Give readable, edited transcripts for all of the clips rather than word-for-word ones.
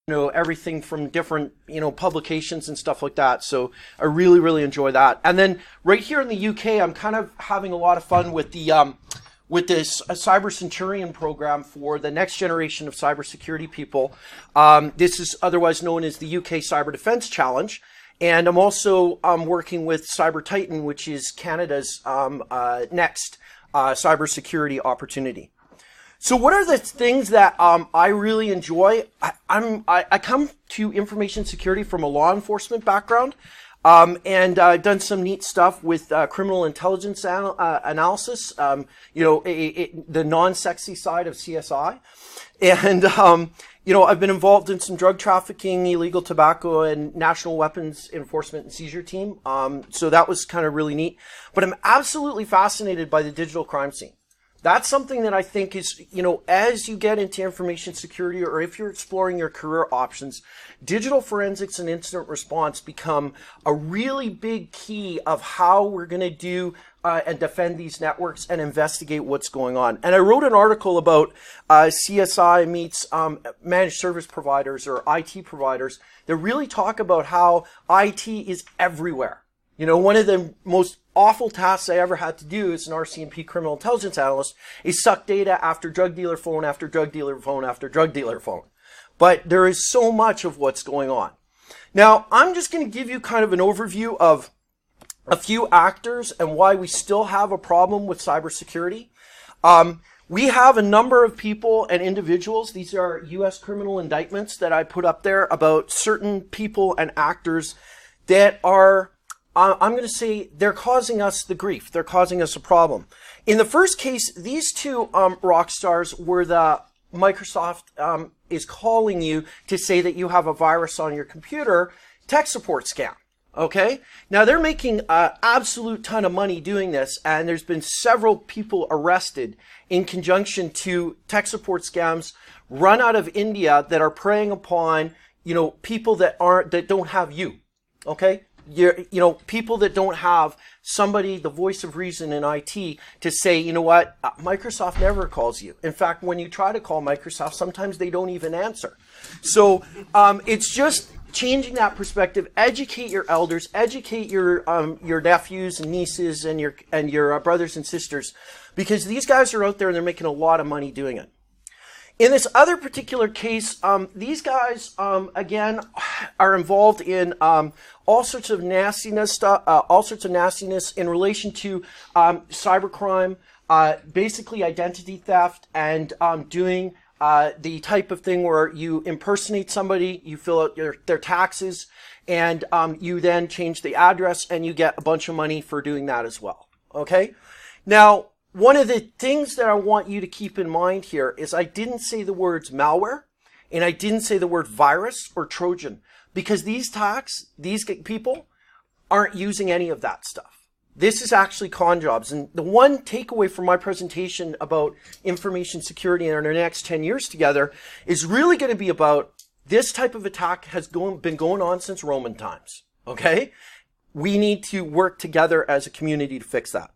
everything from different, publications and stuff like that. So I really, really enjoy that. And then right here in the UK, I'm kind of having a lot of fun with this Cyber Centurion program for the next generation of cybersecurity people. This is otherwise known as the UK Cyber Defense Challenge. And I'm also working with Cyber Titan, which is Canada's next cybersecurity opportunity. So what are the things that I really enjoy? I come to information security from a law enforcement background, and I've done some neat stuff with criminal intelligence analysis, the non-sexy side of CSI. And, I've been involved in some drug trafficking, illegal tobacco, and national weapons enforcement and seizure team. So that was kind of really neat. But I'm absolutely fascinated by the digital crime scene. That's something that I think is, as you get into information security, or if you're exploring your career options, digital forensics and incident response become a really big key of how we're going to do and defend these networks and investigate what's going on. And I wrote an article about CSI meets managed service providers or IT providers that really talk about how IT is everywhere. One of the most awful tasks I ever had to do as an RCMP criminal intelligence analyst is suck data after drug dealer phone after drug dealer phone after drug dealer phone. But there is so much of what's going on. Now, I'm just going to give you kind of an overview of a few actors and why we still have a problem with cybersecurity. We have a number of people and individuals. These are U.S. criminal indictments that I put up there about certain people and actors that are I'm going to say they're causing us the grief. They're causing us a problem. In the first case, these two rock stars were the Microsoft is calling you to say that you have a virus on your computer, tech support scam. Okay? Now, they're making an absolute ton of money doing this, and there's been several people arrested in conjunction to tech support scams run out of India that are preying upon, people that don't have you. Okay? People that don't have somebody, the voice of reason in IT, to say, what, Microsoft never calls you. In fact, when you try to call Microsoft, sometimes they don't even answer. So it's just changing that perspective. Educate your elders, educate your nephews and nieces and your brothers and sisters, because these guys are out there and they're making a lot of money doing it. In this other particular case, these guys, again, are involved in all sorts of nastiness stuff, in relation to cybercrime, basically identity theft, and doing the type of thing where you impersonate somebody, you fill out their taxes, and you then change the address, and you get a bunch of money for doing that as well. Okay? Now, one of the things that I want you to keep in mind here is I didn't say the words malware, and I didn't say the word virus or Trojan, because these people aren't using any of that stuff. This is actually con jobs. And the one takeaway from my presentation about information security in our next 10 years together is really going to be about this type of attack has been going on since Roman times. Okay? We need to work together as a community to fix that.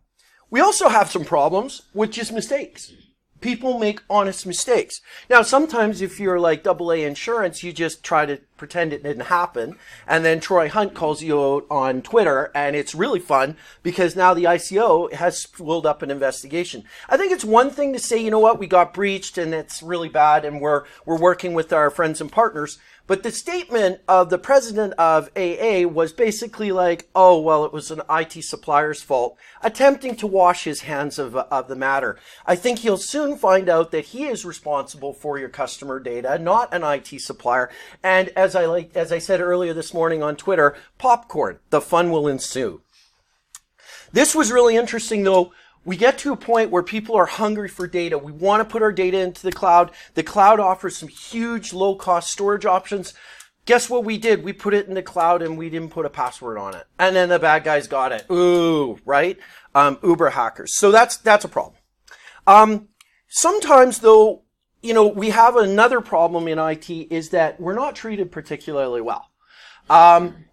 We also have some problems with just mistakes. People make honest mistakes. Now, sometimes if you're like AA insurance, you just try to pretend it didn't happen. And then Troy Hunt calls you out on Twitter, and it's really fun because now the ICO has spooled up an investigation. I think it's one thing to say, we got breached and it's really bad and we're working with our friends and partners. But the statement of the president of AA was basically like, oh, well, it was an IT supplier's fault, attempting to wash his hands of the matter. I think he'll soon find out that he is responsible for your customer data, not an IT supplier. And as I said earlier this morning on Twitter, popcorn, the fun will ensue. This was really interesting, though. We get to a point where people are hungry for data. We want to put our data into the cloud. The cloud offers some huge low-cost storage options. Guess what we did? We put it in the cloud and we didn't put a password on it. And then the bad guys got it. Ooh, right? Uber hackers. So that's a problem. Sometimes, though, we have another problem in IT is that we're not treated particularly well.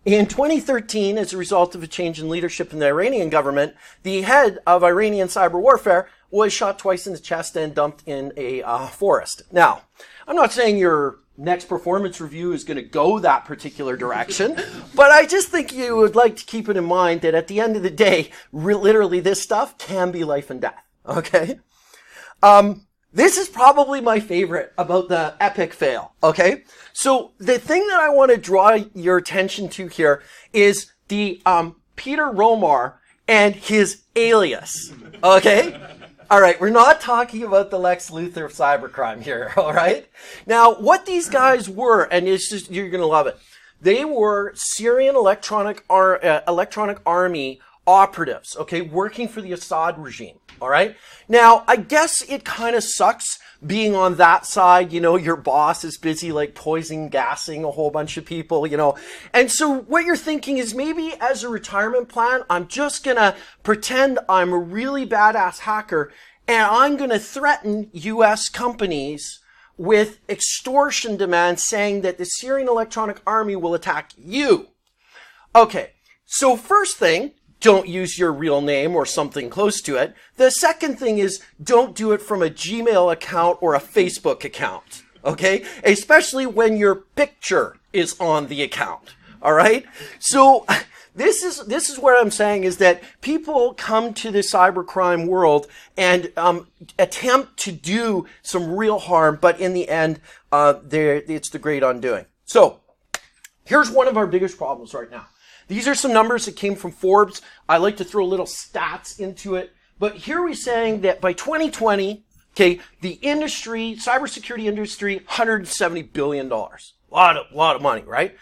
In 2013, as a result of a change in leadership in the Iranian government, the head of Iranian cyber warfare was shot twice in the chest and dumped in a forest. Now, I'm not saying you're next performance review is going to go that particular direction. But I just think you would like to keep it in mind that at the end of the day, literally this stuff can be life and death. Okay? This is probably my favorite about the epic fail. Okay? So the thing that I want to draw your attention to here is the Peter Romar and his alias. Okay? All right, we're not talking about the Lex Luthor of cybercrime here, all right? Now, what these guys were, and it's just, you're going to love it, they were Syrian electronic army operatives, okay, working for the Assad regime, all right? Now, I guess it kind of sucks being on that side, you know, your boss is busy like poison gassing a whole bunch of people, you know. And so what you're thinking is maybe as a retirement plan, I'm just going to pretend I'm a really badass hacker and I'm going to threaten US companies with extortion demands saying that the Syrian Electronic Army will attack you. Okay, so first thing, don't use your real name or something close to it. The second thing is don't do it from a Gmail account or a Facebook account, okay? Especially when your picture is on the account, all right? So this is what I'm saying is that people come to the cybercrime world and attempt to do some real harm, but in the end, it's the great undoing. So here's one of our biggest problems right now. These are some numbers that came from Forbes. I like to throw little stats into it. But here we're saying that by 2020, okay, the industry, cybersecurity industry, $170 billion. A lot of money, right?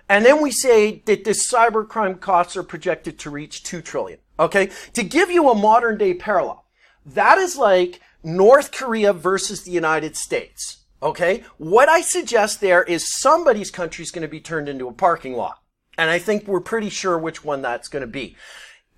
And then we say that the cybercrime costs are projected to reach $2 trillion. Okay? To give you a modern day parallel, that is like North Korea versus the United States. Okay? What I suggest there is somebody's country is going to be turned into a parking lot. And I think we're pretty sure which one that's going to be.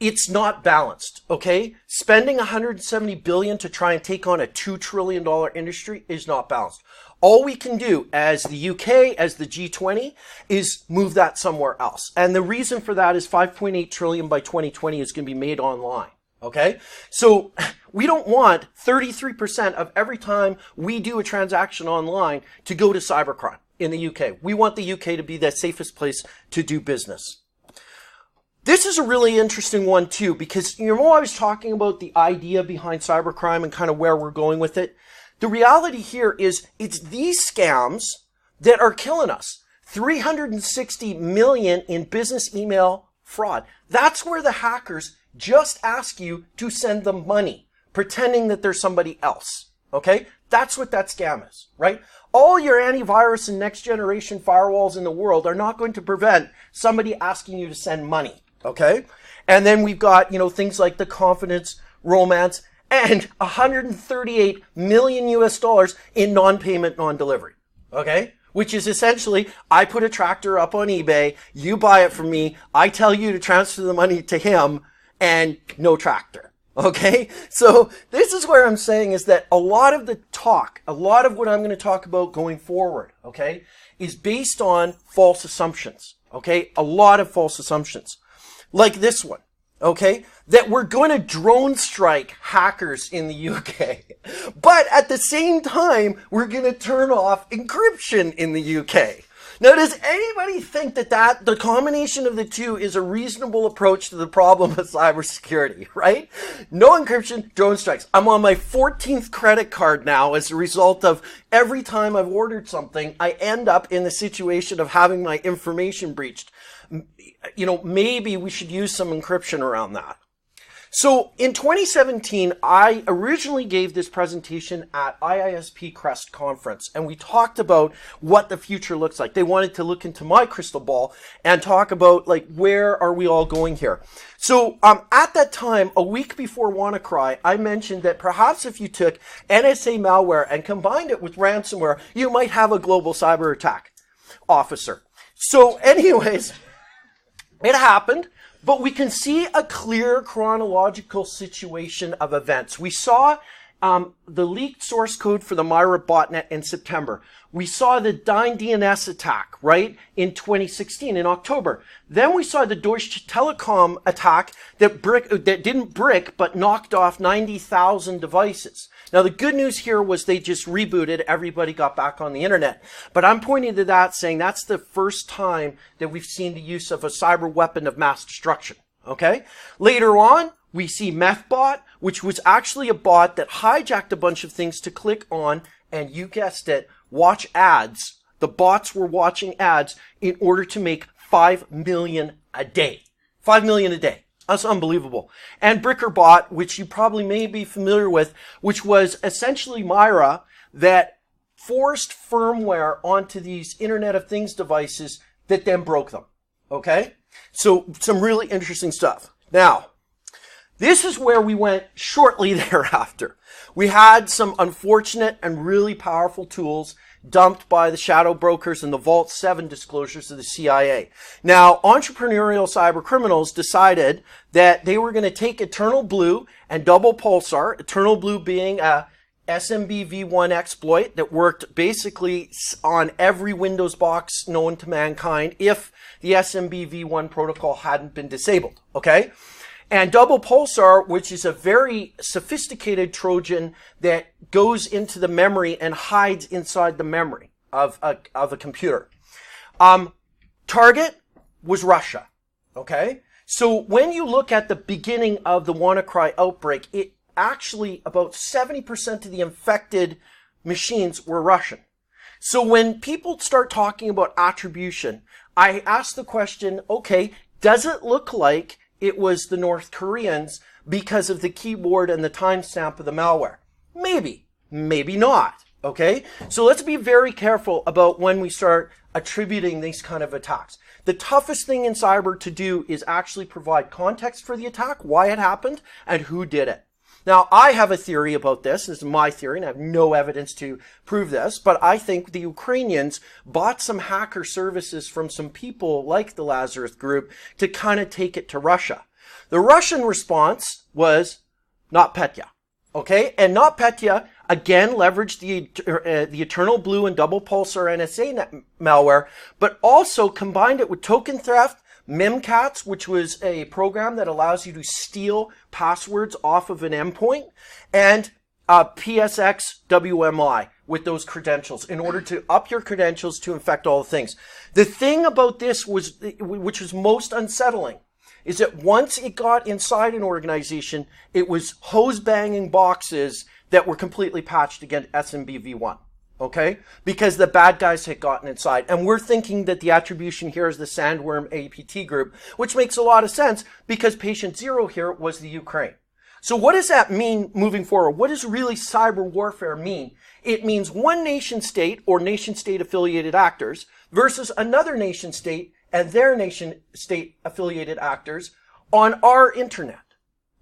It's not balanced, okay? Spending $170 billion to try and take on a $2 trillion industry is not balanced. All we can do as the UK, as the G20, is move that somewhere else. And the reason for that is $5.8 trillion by 2020 is going to be made online, okay? So we don't want 33% of every time we do a transaction online to go to cybercrime. In the UK. We want the UK to be the safest place to do business. This is a really interesting one too, because you know I was talking about the idea behind cybercrime and kind of where we're going with it. The reality here is it's these scams that are killing us. 360 million in business email fraud. That's where the hackers just ask you to send them money, pretending that they're somebody else. Okay? That's what that scam is, right? All your antivirus and next generation firewalls in the world are not going to prevent somebody asking you to send money, okay? And then we've got, you know, things like the confidence, romance, and 138 million US dollars in non-payment, non-delivery, okay? Which is essentially, I put a tractor up on eBay, you buy it from me, I tell you to transfer the money to him, and no tractor. Okay, so this is where I'm saying is that a lot of the talk, a lot of what I'm going to talk about going forward, okay, is based on false assumptions, okay, a lot of false assumptions, like this one, okay, that we're going to drone strike hackers in the UK, but at the same time, we're going to turn off encryption in the UK. Now, does anybody think that the combination of the two is a reasonable approach to the problem of cybersecurity, right? No encryption, drone strikes. I'm on my 14th credit card now as a result of every time I've ordered something, I end up in the situation of having my information breached. You know, maybe we should use some encryption around that. So in 2017, I originally gave this presentation at IISP Crest conference, and we talked about what the future looks like. They wanted to look into my crystal ball and talk about, like, where are we all going here? So at that time, a week before WannaCry, I mentioned that perhaps if you took NSA malware and combined it with ransomware, you might have a global cyber attack officer. So anyways, it happened. But we can see a clear chronological situation of events. We saw the leaked source code for the Myra botnet in September. We saw the Dyn DNS attack, right, in 2016, in October. Then we saw the Deutsche Telekom attack that didn't brick, but knocked off 90,000 devices. Now, the good news here was they just rebooted, everybody got back on the internet. But I'm pointing to that saying that's the first time that we've seen the use of a cyber weapon of mass destruction, okay? Later on, we see MethBot, which was actually a bot that hijacked a bunch of things to click on, and you guessed it, watch ads. The bots were watching ads in order to make 5 million a day. 5 million a day. That's unbelievable. And BrickerBot, which you probably may be familiar with, which was essentially Myra that forced firmware onto these Internet of Things devices that then broke them. Okay? So some really interesting stuff. Now, this is where we went shortly thereafter. We had some unfortunate and really powerful tools dumped by the shadow brokers and the Vault 7 disclosures of the CIA. Now, entrepreneurial cyber criminals decided that they were going to take Eternal Blue and Double Pulsar, Eternal Blue being a SMB v1 exploit that worked basically on every Windows box known to mankind if the SMB v1 protocol hadn't been disabled, okay? And Double Pulsar, which is a very sophisticated Trojan that goes into the memory and hides inside the memory of a computer. Target was Russia. Okay? So when you look at the beginning of the WannaCry outbreak, it actually about 70% of the infected machines were Russian. So when people start talking about attribution, I ask the question, okay, does it look like it was the North Koreans because of the keyboard and the timestamp of the malware? Maybe, maybe not, okay? So let's be very careful about when we start attributing these kind of attacks. The toughest thing in cyber to do is actually provide context for the attack, why it happened, and who did it. Now, I have a theory about this. This is my theory, and I have no evidence to prove this, but I think the Ukrainians bought some hacker services from some people like the Lazarus Group to kind of take it to Russia. The Russian response was NotPetya, okay? And NotPetya, again, leveraged the Eternal Blue and Double Pulsar NSA malware, but also combined it with token theft, Memcats, which was a program that allows you to steal passwords off of an endpoint, and PSX WMI with those credentials in order to up your credentials to infect all the things. The thing about this was, which was most unsettling, is that once it got inside an organization, it was hose-banging boxes that were completely patched against SMB v1. Okay? Because the bad guys had gotten inside. And we're thinking that the attribution here is the Sandworm APT group, which makes a lot of sense because patient zero here was the Ukraine. So what does that mean moving forward? What does really cyber warfare mean? It means one nation state or nation state affiliated actors versus another nation state and their nation state affiliated actors on our internet,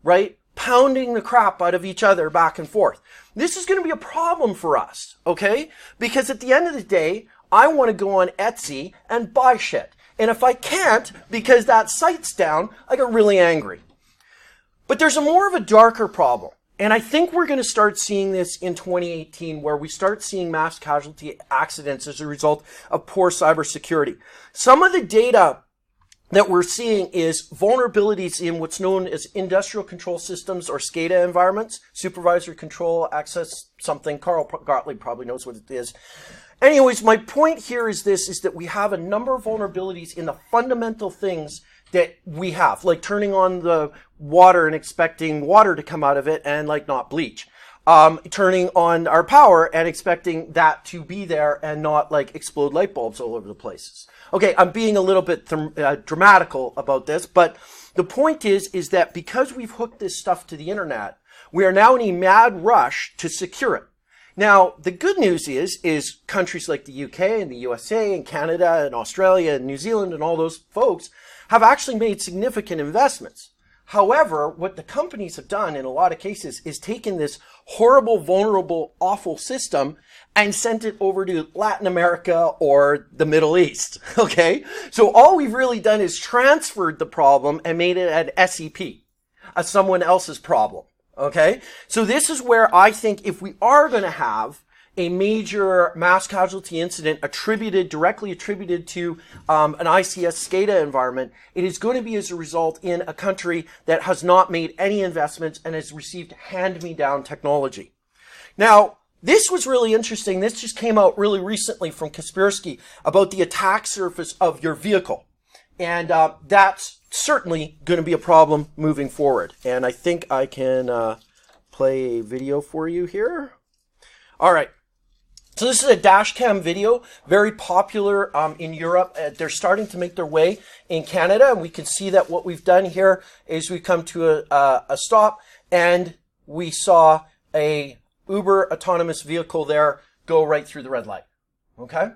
right? Pounding the crap out of each other back and forth. This is going to be a problem for us, okay? Because at the end of the day, I want to go on Etsy and buy shit. And if I can't, because that site's down, I get really angry. But there's more of a darker problem. And I think we're going to start seeing this in 2018, where we start seeing mass casualty accidents as a result of poor cybersecurity. Some of the data that we're seeing is vulnerabilities in what's known as industrial control systems or SCADA environments, supervisor control access something. Carl Gottlieb probably knows what it is. Anyways, my point here is this, is that we have a number of vulnerabilities in the fundamental things that we have, like turning on the water and expecting water to come out of it and like not bleach. Turning on our power and expecting that to be there and not like explode light bulbs all over the places. Okay, I'm being a little bit dramatical about this, but the point is that because we've hooked this stuff to the internet, we are now in a mad rush to secure it. Now, the good news is countries like the UK and the USA and Canada and Australia and New Zealand and all those folks have actually made significant investments. However, what the companies have done in a lot of cases is taken this horrible, vulnerable, awful system and sent it over to Latin America or the Middle East, okay? So all we've really done is transferred the problem and made it an SEP, someone else's problem, okay? So this is where I think if we are going to have a major mass casualty incident directly attributed to an ICS SCADA environment, it is going to be as a result in a country that has not made any investments and has received hand-me-down technology. Now, this was really interesting. This just came out really recently from Kaspersky about the attack surface of your vehicle. And that's certainly going to be a problem moving forward. And I think I can play a video for you here. All right. So this is a dash cam video, very popular in Europe. They're starting to make their way in Canada. And we can see that what we've done here is we come to a stop and we saw a Uber autonomous vehicle there go right through the red light. Okay?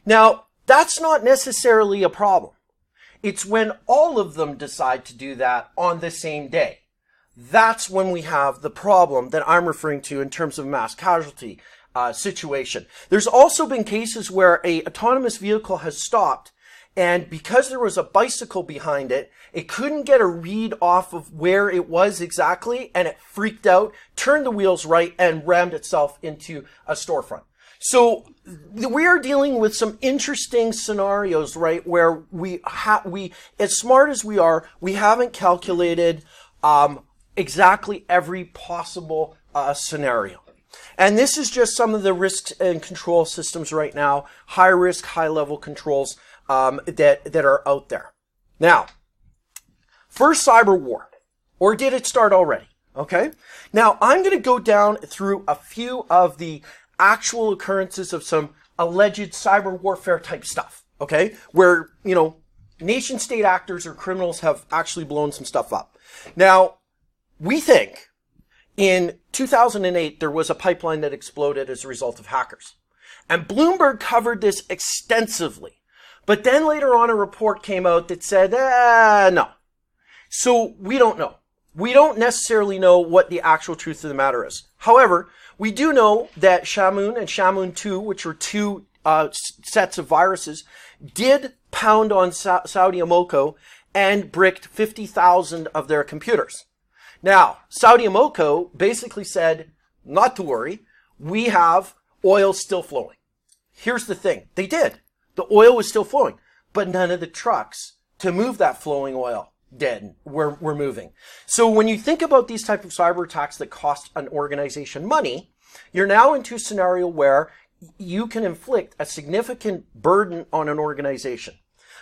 Now, that's not necessarily a problem. It's when all of them decide to do that on the same day. That's when we have the problem that I'm referring to in terms of mass casualty situation. There's also been cases where a autonomous vehicle has stopped, and because there was a bicycle behind it, it couldn't get a read off of where it was exactly, and it freaked out, turned the wheels right, and rammed itself into a storefront. So we are dealing with some interesting scenarios, right, where we as smart as we are, we haven't calculated exactly every possible scenario. And this is just some of the risks and control systems right now, high risk, high level controls that are out there. Now, first cyber war, or did it start already? Okay. Now I'm going to go down through a few of the actual occurrences of some alleged cyber warfare type stuff. Okay. Where, you know, nation state actors or criminals have actually blown some stuff up. Now, we think in 2008, there was a pipeline that exploded as a result of hackers. And Bloomberg covered this extensively. But then later on, a report came out that said, no. So we don't know. We don't necessarily know what the actual truth of the matter is. However, we do know that Shamoon and Shamoon 2, which are two sets of viruses, did pound on Saudi Aramco and bricked 50,000 of their computers. Now, Saudi Aramco basically said, not to worry, we have oil still flowing. Here's the thing. They did. The oil was still flowing, but none of the trucks to move that flowing oil were moving. So when you think about these type of cyber attacks that cost an organization money, you're now into a scenario where you can inflict a significant burden on an organization.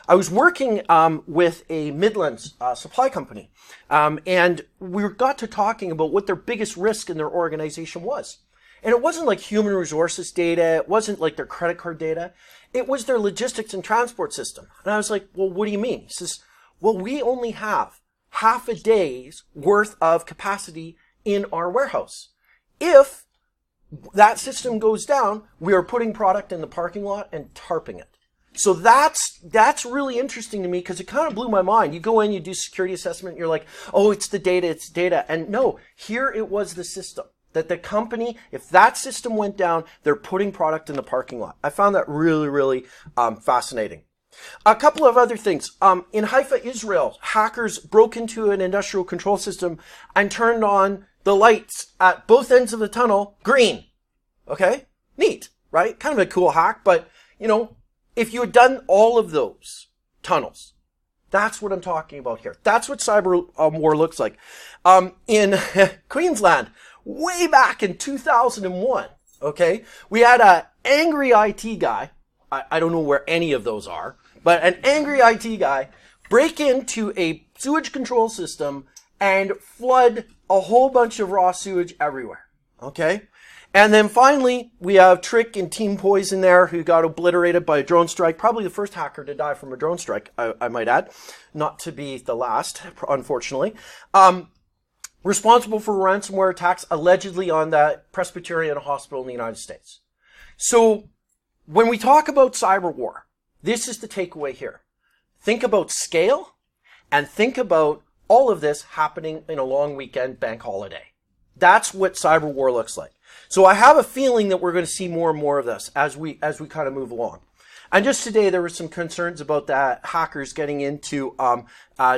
I was working with a Midlands supply company, and we got to talking about what their biggest risk in their organization was. And it wasn't like human resources data. It wasn't like their credit card data. It was their logistics and transport system. And I was like, well, what do you mean? He says, well, we only have half a day's worth of capacity in our warehouse. If that system goes down, we are putting product in the parking lot and tarping it. So that's really interesting to me because it kind of blew my mind. You go in, you do security assessment, you're like, oh, it's the data, it's data. And no, here it was the system. That the company, if that system went down, they're putting product in the parking lot. I found that really, really fascinating. A couple of other things. In Haifa, Israel, hackers broke into an industrial control system and turned on the lights at both ends of the tunnel green. Okay? Neat, right? Kind of a cool hack, but, you know, if you had done all of those tunnels, that's what I'm talking about here. That's what cyber war looks like. In Queensland, way back in 2001, okay, we had an angry IT guy. I don't know where any of those are, but an angry IT guy break into a sewage control system and flood a whole bunch of raw sewage everywhere, okay? And then finally, we have Trick and Team Poison there who got obliterated by a drone strike. Probably the first hacker to die from a drone strike, I might add. Not to be the last, unfortunately. Responsible for ransomware attacks allegedly on the Presbyterian Hospital in the United States. So when we talk about cyber war, this is the takeaway here. Think about scale and think about all of this happening in a long weekend bank holiday. That's what cyber war looks like. So I have a feeling that we're going to see more and more of this as we kind of move along. And just today, there were some concerns about the hackers getting into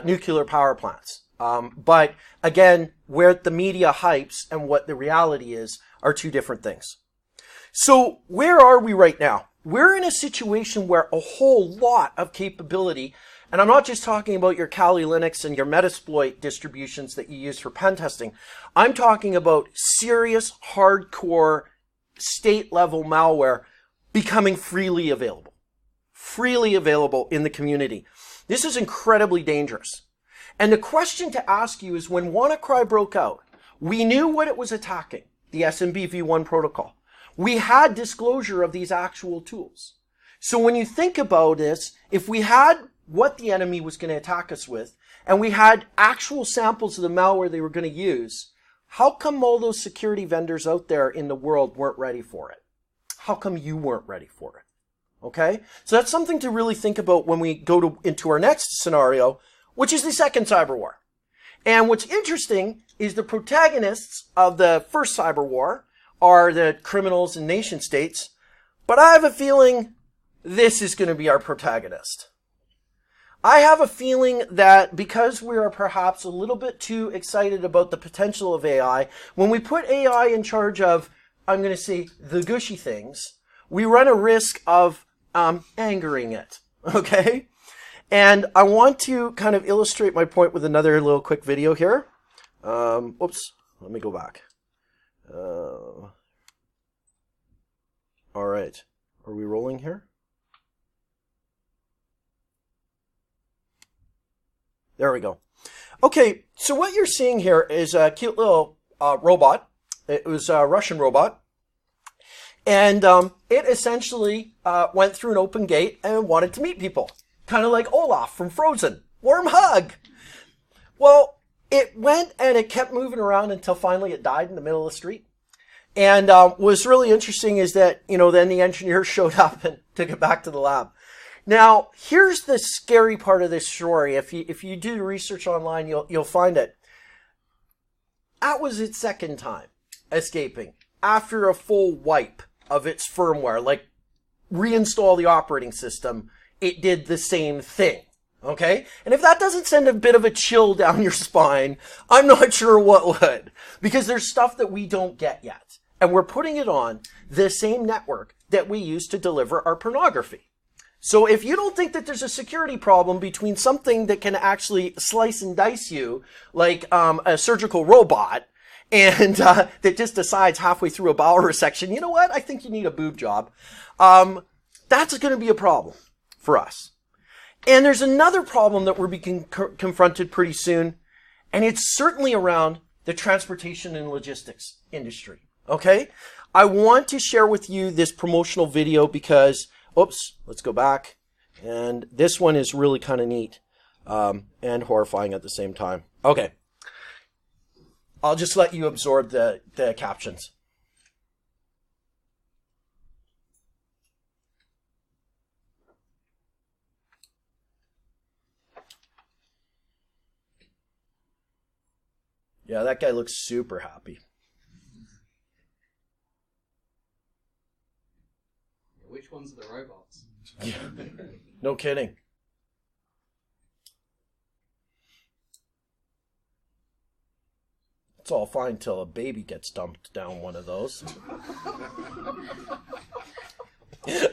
nuclear power plants. But again, where the media hypes and what the reality is are two different things. So where are we right now? We're in a situation where a whole lot of capability And I'm not just talking about your Kali Linux and your Metasploit distributions that you use for pen testing. I'm talking about serious, hardcore, state-level malware becoming freely available in the community. This is incredibly dangerous. And the question to ask you is, when WannaCry broke out, we knew what it was attacking, the SMB v1 protocol. We had disclosure of these actual tools. So when you think about this, if we had what the enemy was going to attack us with, and we had actual samples of the malware they were going to use, how come all those security vendors out there in the world weren't ready for it? How come you weren't ready for it? Okay? So that's something to really think about when we go into our next scenario, which is the second cyber war. And what's interesting is the protagonists of the first cyber war are the criminals and nation states, but I have a feeling this is going to be our protagonist. I have a feeling that because we are perhaps a little bit too excited about the potential of AI, when we put AI in charge of, I'm going to say, the gushy things, we run a risk of angering it, okay? And I want to kind of illustrate my point with another little quick video here. Oops, let me go back. All right, are we rolling here? There we go. Okay, so what you're seeing here is a cute little robot. It was a Russian robot. And it essentially went through an open gate and wanted to meet people. Kind of like Olaf from Frozen. Warm hug! Well, it went and it kept moving around until finally it died in the middle of the street. And what's really interesting is that, then the engineer showed up and took it back to the lab. Now, here's the scary part of this story. If you do research online, you'll find it. That was its second time escaping after a full wipe of its firmware, like reinstall the operating system. It did the same thing. Okay? And if that doesn't send a bit of a chill down your spine, I'm not sure what would. Because there's stuff that we don't get yet. And we're putting it on the same network that we use to deliver our pornography. So if you don't think that there's a security problem between something that can actually slice and dice you, like a surgical robot, and that just decides halfway through a bowel resection, you know what? I think you need a boob job. That's going to be a problem for us. And there's another problem that we're being confronted pretty soon, and it's certainly around the transportation and logistics industry. Okay? I want to share with you this promotional video because, oops, let's go back. And this one is really kind of neat and horrifying at the same time. Okay. I'll just let you absorb the captions. Yeah, that guy looks super happy. Which ones are the robots? Yeah. No kidding. It's all fine till a baby gets dumped down one of those.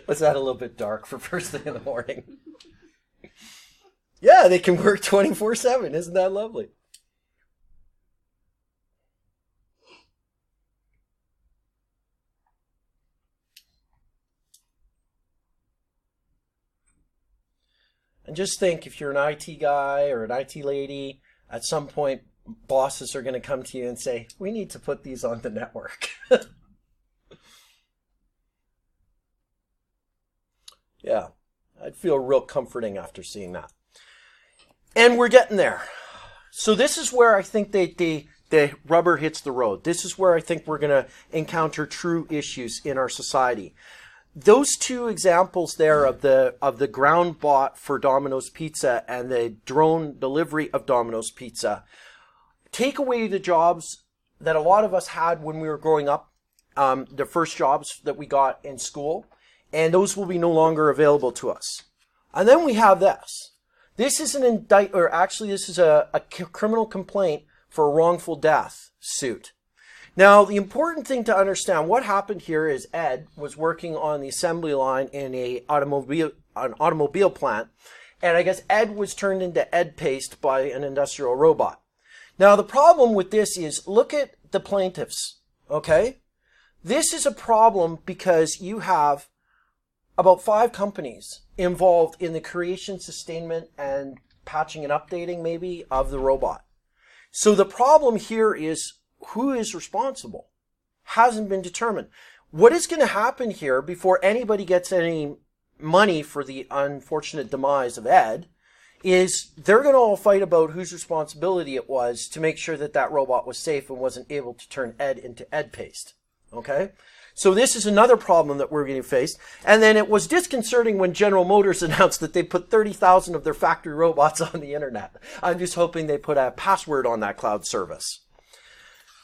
Was that a little bit dark for first thing in the morning? Yeah, they can work 24/7. Isn't that lovely? And just think, if you're an IT guy or an IT lady, at some point, bosses are going to come to you and say, we need to put these on the network. Yeah, I'd feel real comforting after seeing that. And we're getting there. So this is where I think the rubber hits the road. This is where I think we're going to encounter true issues in our society. Those two examples there of the ground bot for Domino's Pizza and the drone delivery of Domino's Pizza take away the jobs that a lot of us had when we were growing up, the first jobs that we got in school, and those will be no longer available to us. And then we have this. This is an this is a criminal complaint for a wrongful death suit. Now, the important thing to understand, what happened here is Ed was working on the assembly line in an automobile plant, And I guess Ed was turned into Ed paste by an industrial robot. Now, the problem with this is, look at the plaintiffs, okay? This is a problem because you have about 5 companies involved in the creation, sustainment, and patching and updating, maybe, of the robot. So the problem here is, who is responsible? Hasn't been determined. What is going to happen here before anybody gets any money for the unfortunate demise of Ed is they're going to all fight about whose responsibility it was to make sure that that robot was safe and wasn't able to turn Ed into Ed paste. Okay? So this is another problem that we're getting faced. And then it was disconcerting when General Motors announced that they put 30,000 of their factory robots on the internet. I'm just hoping they put a password on that cloud service.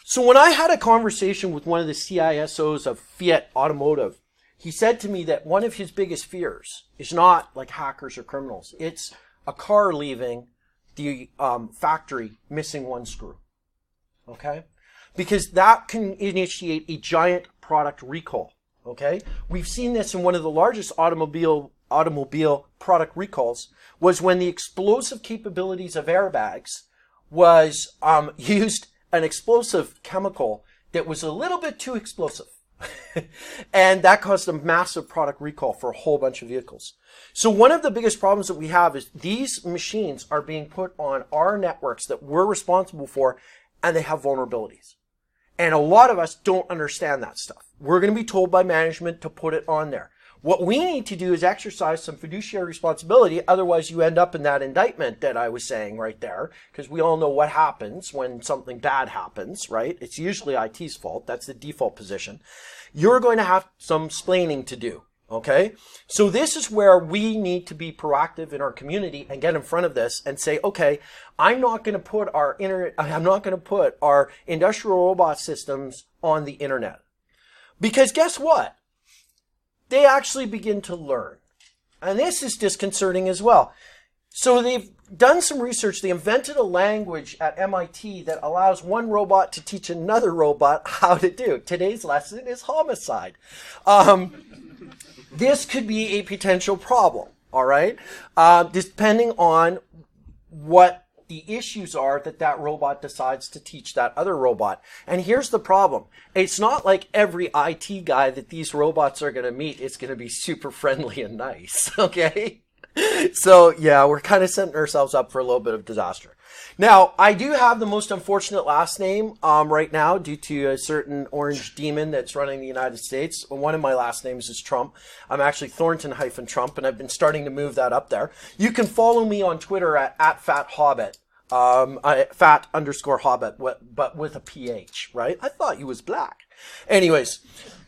So when I had a conversation with one of the CISOs of Fiat Automotive, he said to me that one of his biggest fears is not like hackers or criminals. It's a car leaving the factory missing one screw. Okay? Because that can initiate a giant product recall. Okay? We've seen this in one of the largest automobile product recalls was when the explosive capabilities of airbags was used an explosive chemical that was a little bit too explosive. And that caused a massive product recall for a whole bunch of vehicles. So one of the biggest problems that we have is these machines are being put on our networks that we're responsible for, and they have vulnerabilities. And a lot of us don't understand that stuff. We're going to be told by management to put it on there. What we need to do is exercise some fiduciary responsibility. Otherwise, you end up in that indictment that I was saying right there, because we all know what happens when something bad happens, right? It's usually IT's fault. That's the default position. You're going to have some splaining to do, okay? So this is where we need to be proactive in our community and get in front of this and say, okay, I'm not going to put our industrial robot systems on the internet. Because guess what? They actually begin to learn. And this is disconcerting as well. So they've done some research. They invented a language at MIT that allows one robot to teach another robot how to do. Today's lesson is homicide. This could be a potential problem, all right? Depending on what the issues are that robot decides to teach that other robot. And here's the problem. It's not like every IT guy that these robots are going to meet is going to be super friendly and nice, okay? So, yeah, we're kind of setting ourselves up for a little bit of disaster. Now, I do have the most unfortunate last name right now due to a certain orange demon that's running the United States. One of my last names is Trump. I'm actually Thornton-Trump, and I've been starting to move that up there. You can follow me on Twitter at @FatHobbit. Fat_Hobbit, but with a PH, right? I thought you was black. Anyways,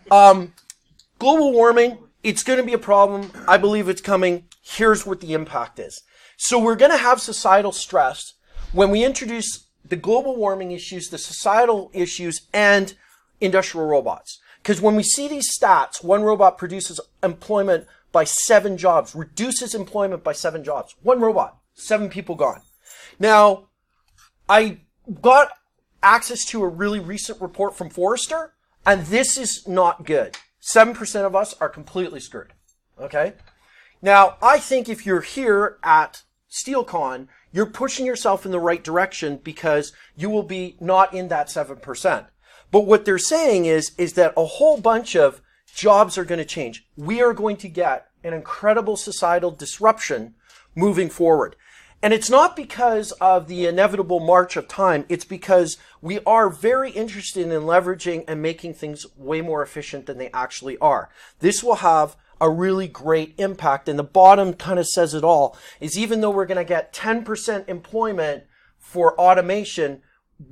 global warming, it's going to be a problem. I believe it's coming. Here's what the impact is. So we're going to have societal stress when we introduce the global warming issues, the societal issues, and industrial robots. Because when we see these stats, one robot produces employment by 7 jobs, reduces employment by 7 jobs. One robot, 7 people gone. Now, I got access to a really recent report from Forrester, and this is not good. 7% of us are completely screwed. Okay? Now, I think if you're here at SteelCon, you're pushing yourself in the right direction because you will be not in that 7%. But what they're saying is that a whole bunch of jobs are going to change. We are going to get an incredible societal disruption moving forward. And it's not because of the inevitable march of time. It's because we are very interested in leveraging and making things way more efficient than they actually are. This will have a really great impact. And the bottom kind of says it all, is even though we're going to get 10% employment for automation,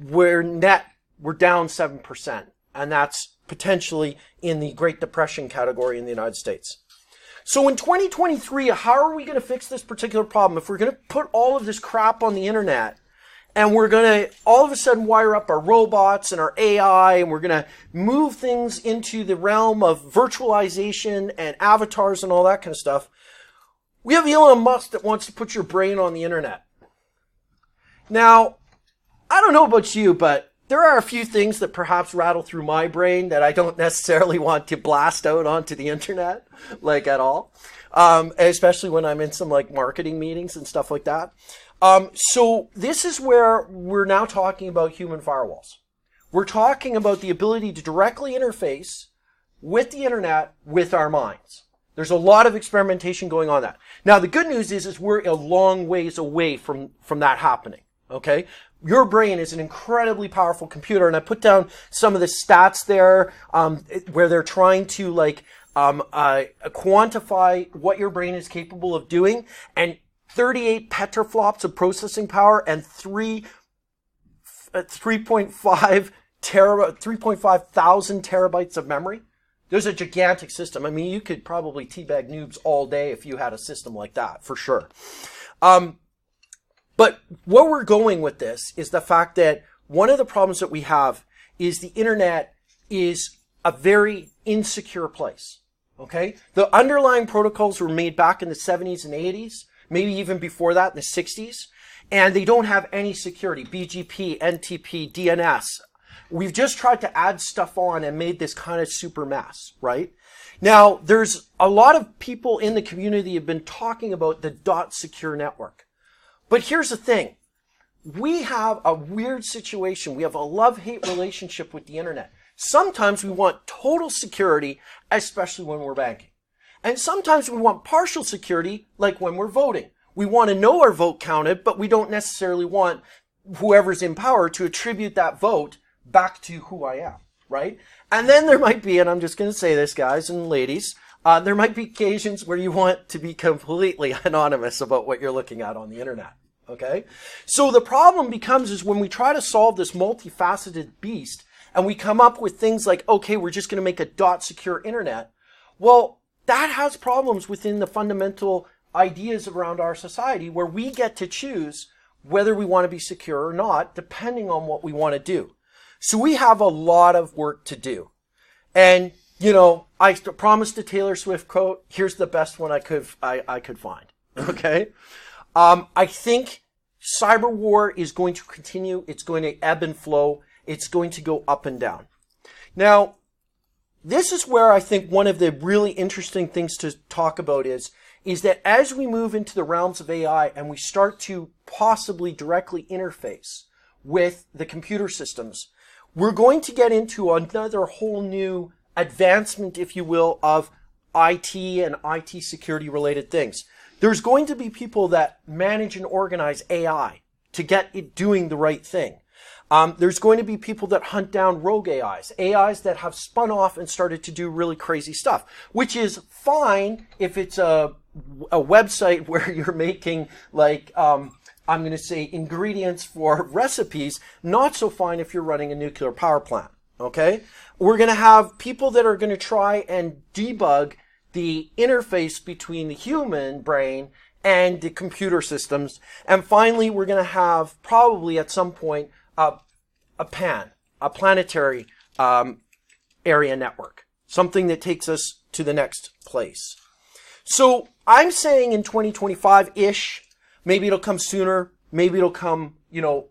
we're down 7%. And that's potentially in the Great Depression category in the United States. So in 2023, how are we going to fix this particular problem? If we're going to put all of this crap on the internet and we're going to all of a sudden wire up our robots and our AI and we're going to move things into the realm of virtualization and avatars and all that kind of stuff, we have Elon Musk that wants to put your brain on the internet. Now, I don't know about you, but there are a few things that perhaps rattle through my brain that I don't necessarily want to blast out onto the internet, like at all. Especially when I'm in some like marketing meetings and stuff like that. So this is where we're now talking about human firewalls. We're talking about the ability to directly interface with the internet with our minds. There's a lot of experimentation going on that. Now, the good news is we're a long ways away from that happening. Okay? Your brain is an incredibly powerful computer, and I put down some of the stats there, where they're trying to like, quantify what your brain is capable of doing, and 38 petaflops of processing power and 3.5 thousand terabytes of memory. There's a gigantic system. I mean, you could probably teabag noobs all day if you had a system like that, for sure. But where we're going with this is the fact that one of the problems that we have is the internet is a very insecure place. Okay? The underlying protocols were made back in the 70s and 80s, maybe even before that in the 60s, and they don't have any security. BGP, NTP, DNS. We've just tried to add stuff on and made this kind of super mess, right? Now, there's a lot of people in the community who have been talking about the .secure network. But here's the thing. We have a weird situation. We have a love-hate relationship with the internet. Sometimes we want total security, especially when we're banking. And sometimes we want partial security, like when we're voting. We want to know our vote counted, but we don't necessarily want whoever's in power to attribute that vote back to who I am, right? And then there might be, and I'm just going to say this, guys and ladies, there might be occasions where you want to be completely anonymous about what you're looking at on the internet, okay? So the problem becomes is when we try to solve this multifaceted beast, and we come up with things like, okay, we're just going to make a .secure internet. Well, that has problems within the fundamental ideas around our society where we get to choose whether we want to be secure or not, depending on what we want to do. So we have a lot of work to do. And, you know, I promised a Taylor Swift quote. Here's the best one I could find. Okay? I think Cyberwar is going to continue. It's going to ebb and flow. It's going to go up and down. Now, this is where I think one of the really interesting things to talk about is that as we move into the realms of AI and we start to possibly directly interface with the computer systems, we're going to get into another whole new advancement, if you will, of IT and IT security related things. There's going to be people that manage and organize AI to get it doing the right thing. There's going to be people that hunt down rogue AIs that have spun off and started to do really crazy stuff, which is fine if it's a website where you're making like, I'm going to say ingredients for recipes, not so fine if you're running a nuclear power plant, okay? We're going to have people that are going to try and debug the interface between the human brain and the computer systems. And finally, we're going to have probably at some point a planetary area network, something that takes us to the next place. So I'm saying in 2025-ish, maybe it'll come sooner, maybe it'll come,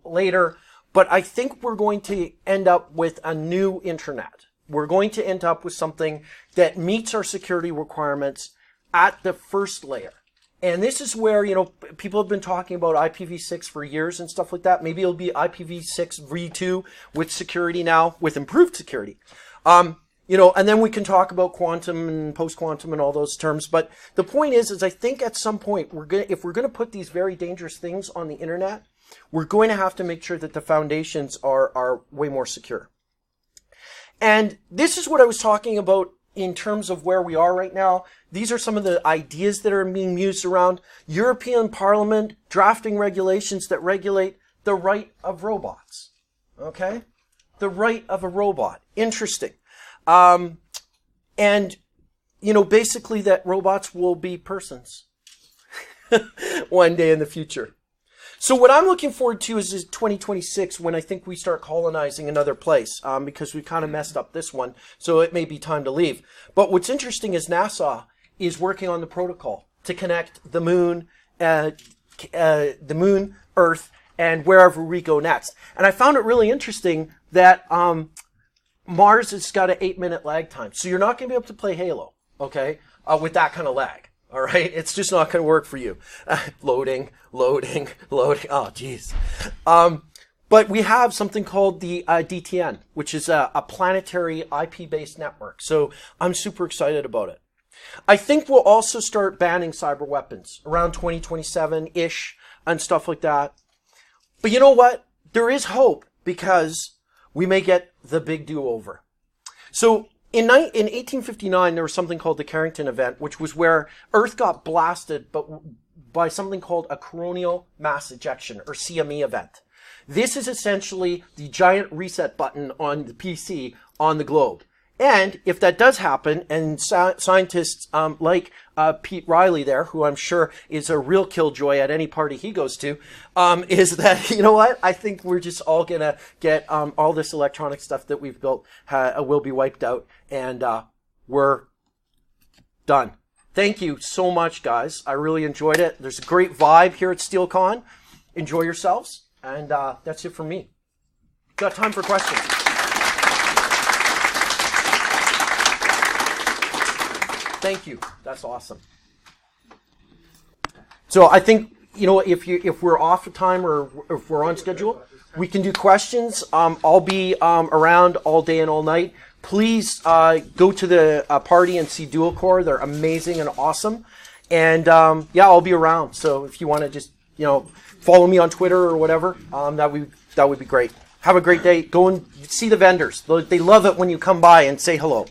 later, but I think we're going to end up with a new internet. We're going to end up with something that meets our security requirements at the first layer. And this is where, people have been talking about IPv6 for years and stuff like that. Maybe it'll be IPv6 v2 with security now, with improved security. And then we can talk about quantum and post-quantum and all those terms. But the point is I think at some point if we're going to put these very dangerous things on the internet, we're going to have to make sure that the foundations are way more secure. And this is what I was talking about in terms of where we are right now. These are some of the ideas that are being used around European Parliament drafting regulations that regulate the right of robots. Okay? The right of a robot. Interesting. Basically that robots will be persons one day in the future. So what I'm looking forward to is 2026 when I think we start colonizing another place, because we kind of messed up this one. So it may be time to leave. But what's interesting is NASA is working on the protocol to connect the moon, Earth, and wherever we go next. And I found it really interesting that Mars has got an 8-minute lag time. So you're not going to be able to play Halo, okay, with that kind of lag. All right? It's just not going to work for you. Loading. Oh, geez. But we have something called the DTN, which is a planetary IP-based network. So I'm super excited about it. I think we'll also start banning cyber weapons around 2027-ish and stuff like that. But you know what? There is hope because we may get the big do-over. So in 1859, there was something called the Carrington Event, which was where Earth got blasted by something called a coronal mass ejection, or CME event. This is essentially the giant reset button on the PC on the globe. And if that does happen, and scientists like Pete Riley there, who I'm sure is a real killjoy at any party he goes to, is that, you know what? I think we're just all going to get all this electronic stuff that we've built will be wiped out, and we're done. Thank you so much, guys. I really enjoyed it. There's a great vibe here at SteelCon. Enjoy yourselves, and that's it for me. Got time for questions. Thank you. That's awesome. So I think, you know, if we're off of time or if we're on schedule, we can do questions. I'll be around all day and all night. Please go to the party and see Dual Core. They're amazing and awesome. And yeah, I'll be around. So if you want to just, you know, follow me on Twitter or whatever, that would be great. Have a great day. Go and see the vendors. They love it when you come by and say hello.